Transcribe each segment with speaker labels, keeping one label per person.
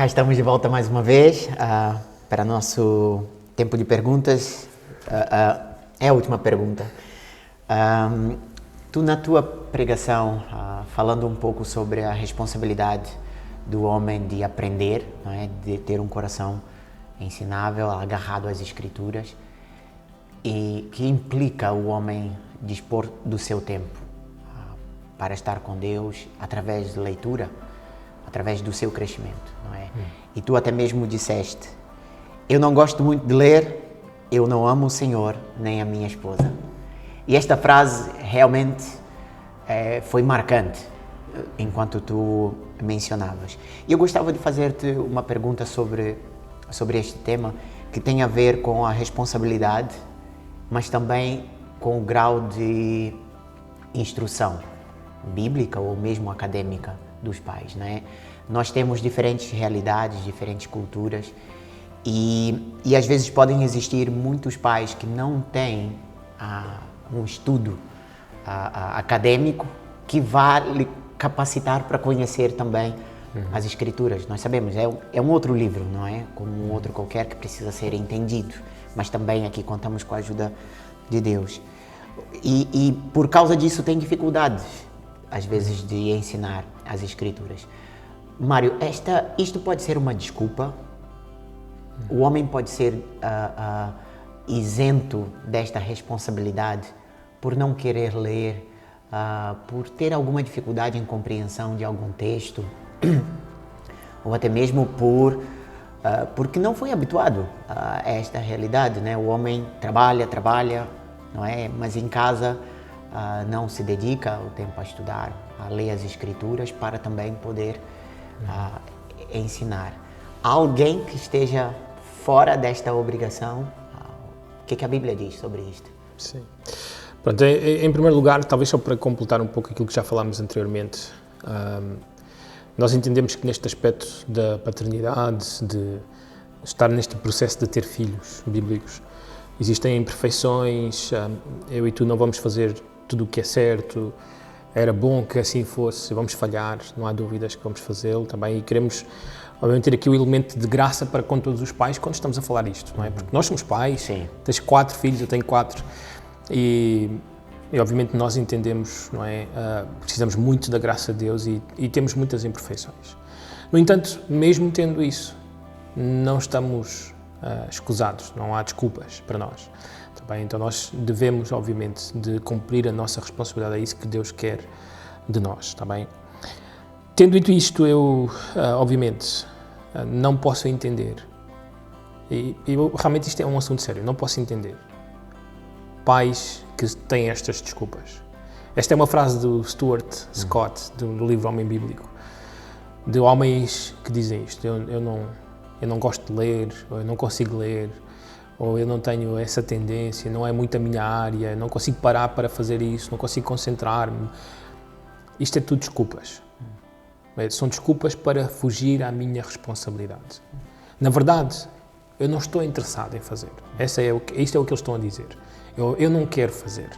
Speaker 1: Cá estamos de volta mais uma vez para nosso tempo de perguntas. É a última pergunta. Tu, na tua pregação, falando um pouco sobre a responsabilidade do homem de aprender, não é? De ter um coração ensinável, agarrado às Escrituras, e que implica o homem dispor do seu tempo para estar com Deus através de leitura, através do seu crescimento, não é? E tu até mesmo disseste: eu não gosto muito de ler, eu não amo o Senhor nem a minha esposa. E esta frase realmente foi marcante enquanto tu mencionavas. E eu gostava de fazer-te uma pergunta sobre este tema, que tem a ver com a responsabilidade, mas também com o grau de instrução bíblica ou mesmo acadêmica dos pais, não é? Nós temos diferentes realidades, diferentes culturas e às vezes podem existir muitos pais que não têm um estudo acadêmico que vá lhe capacitar para conhecer também as Escrituras. Nós sabemos, é um outro livro, não é? Como um outro qualquer que precisa ser entendido, mas também aqui contamos com a ajuda de Deus. E por causa disso tem dificuldades, às vezes, de ensinar as Escrituras. Mário, isto pode ser uma desculpa? O homem pode ser isento desta responsabilidade por não querer ler, por ter alguma dificuldade em compreensão de algum texto, ou até mesmo porque não foi habituado a esta realidade, né? O homem trabalha, não é? Mas em casa não se dedica o tempo a estudar, a ler as Escrituras para também poder ensinar. Alguém que esteja fora desta obrigação, o que a Bíblia diz sobre isto?
Speaker 2: Sim. Pronto, em primeiro lugar, talvez só para completar um pouco aquilo que já falámos anteriormente, nós entendemos que neste aspecto da paternidade, de estar neste processo de ter filhos bíblicos, existem imperfeições, eu e tu não vamos fazer tudo o que é certo, era bom que assim fosse, vamos falhar, não há dúvidas que vamos fazê-lo também, e queremos, obviamente, ter aqui o elemento de graça para com todos os pais quando estamos a falar isto, não é? Porque nós somos pais,
Speaker 1: Sim.
Speaker 2: Tens 4 filhos, eu tenho 4, e obviamente nós entendemos, não é? Precisamos muito da graça de Deus e temos muitas imperfeições. No entanto, mesmo tendo isso, não estamos escusados, não há desculpas para nós. Também, então nós devemos, obviamente, de cumprir a nossa responsabilidade, é isso que Deus quer de nós, está bem? Tendo dito isto, eu, obviamente, não posso entender, e realmente isto é um assunto sério, não posso entender pais que têm estas desculpas. Esta é uma frase do Stuart Scott, do livro Homem Bíblico, de homens que dizem isto: eu não gosto de ler, ou eu não consigo ler, ou eu não tenho essa tendência, não é muito a minha área, não consigo parar para fazer isso, não consigo concentrar-me. Isto é tudo desculpas. São desculpas para fugir à minha responsabilidade. Na verdade, eu não estou interessado em fazer. Isto é o que eles estão a dizer. Eu não quero fazer.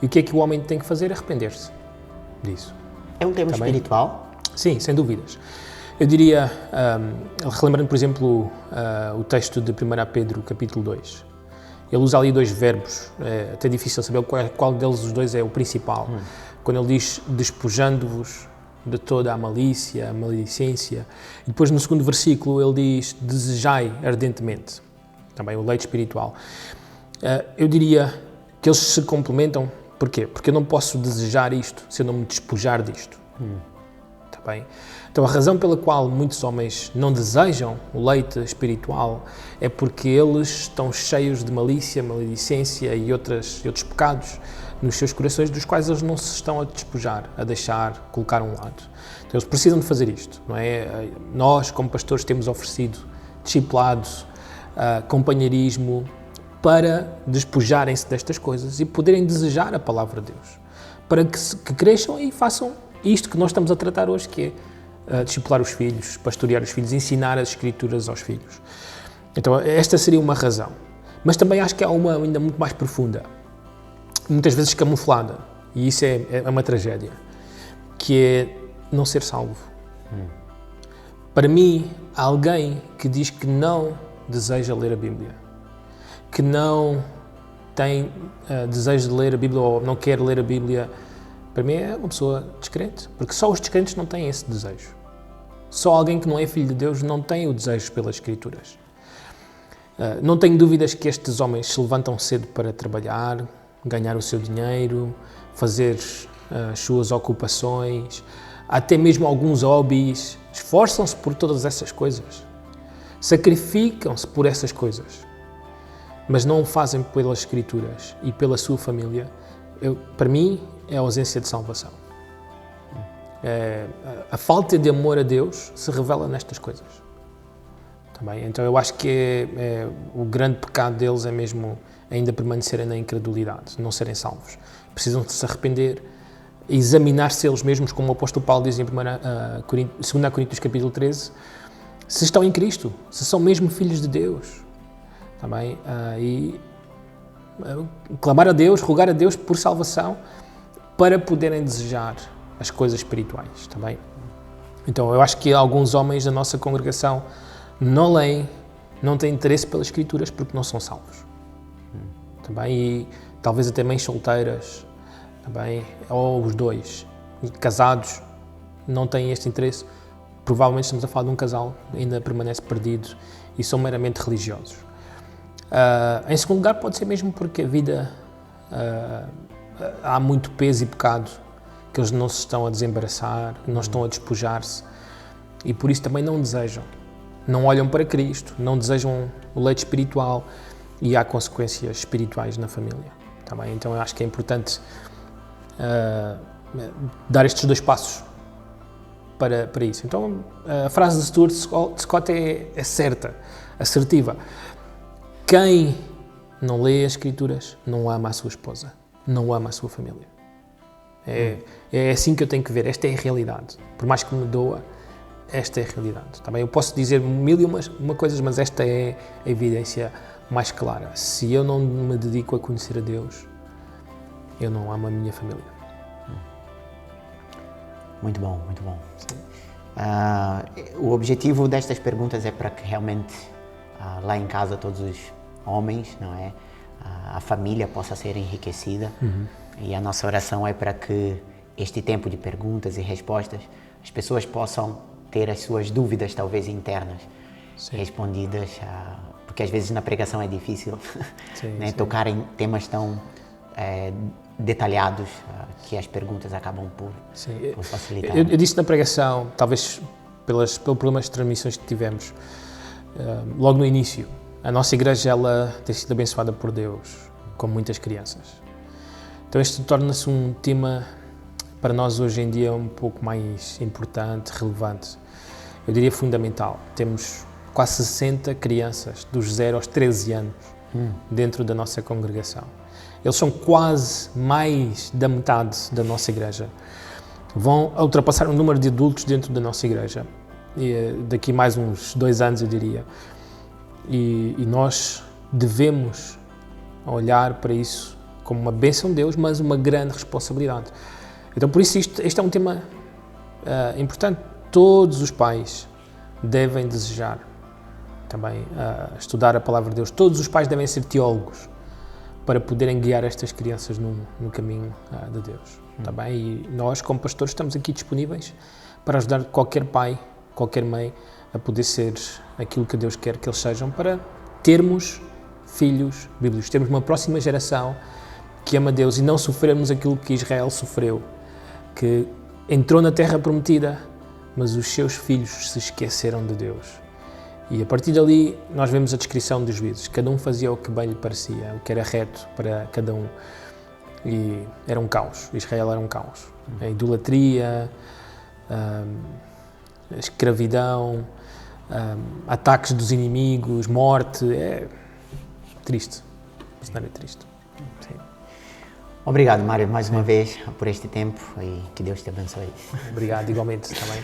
Speaker 2: E o que é que o homem tem que fazer? É arrepender-se disso.
Speaker 1: É um tema espiritual?
Speaker 2: Sim, sem dúvidas. Eu diria, relembrando, por exemplo, o texto de 1 Pedro, capítulo 2. Ele usa ali 2 verbos, é até difícil saber qual deles os dois é o principal. Quando ele diz: despojando-vos de toda a malícia, a maledicência. E depois, no segundo versículo, ele diz: desejai ardentemente. Também o leite espiritual. Eu diria que eles se complementam. Porquê? Porque eu não posso desejar isto se eu não me despojar disto. Está bem? Então, a razão pela qual muitos homens não desejam o leite espiritual é porque eles estão cheios de malícia, maledicência e outros pecados nos seus corações, dos quais eles não se estão a despojar, a deixar, colocar a um lado. Então, eles precisam de fazer isto, não é? Nós, como pastores, temos oferecido discipulados, companheirismo, para despojarem-se destas coisas e poderem desejar a palavra de Deus, para que cresçam e façam isto que nós estamos a tratar hoje, que é discipular os filhos, pastorear os filhos, ensinar as Escrituras aos filhos. Então, esta seria uma razão. Mas também acho que há uma ainda muito mais profunda, muitas vezes camuflada, e isso é uma tragédia, que é não ser salvo. Para mim, alguém que diz que não deseja ler a Bíblia, que não tem desejo de ler a Bíblia ou não quer ler a Bíblia, para mim é uma pessoa descrente, porque só os descrentes não têm esse desejo. Só alguém que não é filho de Deus não tem o desejo pelas Escrituras. Não tenho dúvidas que estes homens se levantam cedo para trabalhar, ganhar o seu dinheiro, fazer as suas ocupações, até mesmo alguns hobbies, esforçam-se por todas essas coisas, sacrificam-se por essas coisas, mas não o fazem pelas Escrituras e pela sua família. Para mim, é a ausência de salvação. A falta de amor a Deus se revela nestas coisas. Também. Então eu acho que o grande pecado deles é mesmo ainda permanecerem na incredulidade, não serem salvos. Precisam de se arrepender, examinar-se eles mesmos, como o apóstolo Paulo diz em 2 Coríntios capítulo 13, se estão em Cristo, se são mesmo filhos de Deus. Também, e clamar a Deus, rogar a Deus por salvação, para poderem desejar as coisas espirituais. Também. Então eu acho que alguns homens da nossa congregação não leem, não têm interesse pelas Escrituras porque não são salvos. Também, e talvez até mães solteiras, também, ou os dois, e casados, não têm este interesse. Provavelmente estamos a falar de um casal que ainda permanece perdido e são meramente religiosos. Em segundo lugar, pode ser mesmo porque a vida, há muito peso e pecado que eles não se estão a desembaraçar, não estão a despojar-se e por isso também não desejam. Não olham para Cristo, não desejam o leite espiritual e há consequências espirituais na família. Tá bem? Então eu acho que é importante dar estes dois passos para isso. Então a frase de Stuart Scott é certa, assertiva. Quem não lê as Escrituras não ama a sua esposa, não ama a sua família. É assim que eu tenho que ver, esta é a realidade. Por mais que me doa, esta é a realidade. Também eu posso dizer mil e uma coisas, mas esta é a evidência mais clara. Se eu não me dedico a conhecer a Deus, eu não amo a minha família.
Speaker 1: Muito bom, muito bom. O objetivo destas perguntas é para que realmente lá em casa todos os homens, não é? A família possa ser enriquecida. E a nossa oração é para que este tempo de perguntas e respostas as pessoas possam ter as suas dúvidas, talvez internas, respondidas, porque às vezes na pregação é difícil né, tocar em temas tão detalhados que as perguntas acabam por facilitar.
Speaker 2: Eu disse na pregação, talvez pelos problemas de transmissões que tivemos, logo no início, a nossa igreja ela tem sido abençoada por Deus, com muitas crianças. Então este torna-se um tema para nós hoje em dia um pouco mais importante, relevante. Eu diria fundamental. Temos quase 60 crianças dos 0 aos 13 anos dentro da nossa congregação. Eles são quase mais da metade da nossa igreja. Vão ultrapassar o número de adultos dentro da nossa igreja. E daqui mais uns 2 anos, eu diria. E nós devemos olhar para isso como uma bênção de Deus, mas uma grande responsabilidade. Então, por isso, este é um tema importante. Todos os pais devem desejar também estudar a palavra de Deus. Todos os pais devem ser teólogos para poderem guiar estas crianças no caminho de Deus. Também. E nós, como pastores, estamos aqui disponíveis para ajudar qualquer pai, qualquer mãe a poder ser aquilo que Deus quer que eles sejam, para termos filhos bíblicos, termos uma próxima geração que ama Deus e não sofrermos aquilo que Israel sofreu, que entrou na terra prometida, mas os seus filhos se esqueceram de Deus. E a partir dali nós vemos a descrição dos juízes. Cada um fazia o que bem lhe parecia, o que era reto para cada um. E era um caos. Israel era um caos. A idolatria, a escravidão, ataques dos inimigos, morte. É triste. O cenário é triste. Sim.
Speaker 1: Obrigado, Mário, mais uma vez por este tempo e que Deus te abençoe.
Speaker 2: Obrigado, igualmente também.